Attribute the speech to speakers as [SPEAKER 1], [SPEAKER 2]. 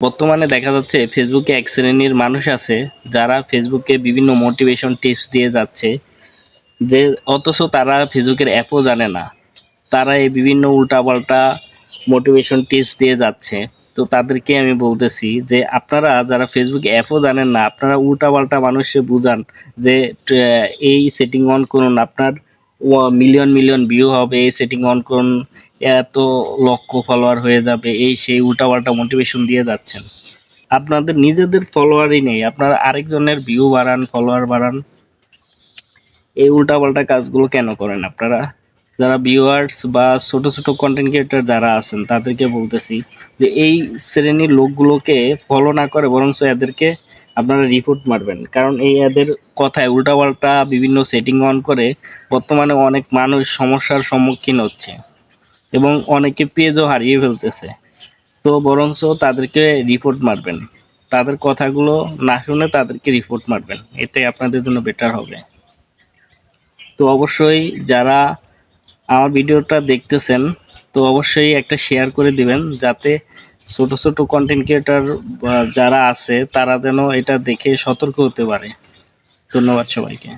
[SPEAKER 1] বর্তমানে দেখা যাচ্ছে ফেসবুকে এক শ্রেণীর মানুষ আছে যারা ফেসবুকে বিভিন্ন মোটিভেশন টিপস দিয়ে যাচ্ছে, যে অথচ তারা ফেসবুকের অ্যাপও জানে না। তারা এই বিভিন্ন উল্টাপাল্টা মোটিভেশন টিপস দিয়ে যাচ্ছে। তো তাদেরকে আমি বলতেছি যে আপনারা যারা ফেসবুক অ্যাপও জানেন না, আপনারা উল্টাপাল্টা মানুষকে বুঝান যে এই সেটিং অন করুন, আপনার মিলিয়ন মিলিয়ন ভিউ হবে, এই সেটিং অন করুন, এত লক্ষ ফলোয়ার হয়ে যাবে, এই সেই উল্টাপাল্টা মোটিভেশন দিয়ে যাচ্ছেন। আপনাদের নিজেদের ফলোয়ারই নেই, আপনারা আরেকজনের ভিউ বাড়ান, ফলোয়ার বাড়ান। এই উল্টাপাল্টা কাজগুলো কেন করেন আপনারা? যারা ভিউয়ার্স বা ছোট ছোট কন্টেন্ট ক্রিয়েটর যারা আছেন তাদেরকে বলতেছি যে এই শ্রেণীর লোকগুলোকে ফলো না করে বরং এদেরকে আপনারা রিপোর্ট মারবেন, কারণ এই এদের কথায় উল্টাপাল্টা বিভিন্ন সেটিং অন করে বর্তমানে অনেক মানুষ সমস্যার সম্মুখীন হচ্ছে এবং অনেকে পেজও হারিয়ে ফেলতেছে। তো বরঞ্চ তাদেরকে রিপোর্ট মারবেন, তাদের কথাগুলো না শুনে তাদেরকে রিপোর্ট মারবেন, এটাই আপনাদের জন্য বেটার হবে। তো অবশ্যই যারা আমার ভিডিওটা দেখতেছেন, তো অবশ্যই একটা শেয়ার করে দিবেন, যাতে ছোট ছোট কন্টেন্ট ক্রিয়েটর যারা আছে তারা যেন এটা দেখে সতর্ক হতে পারে। ধন্যবাদ সবাইকে।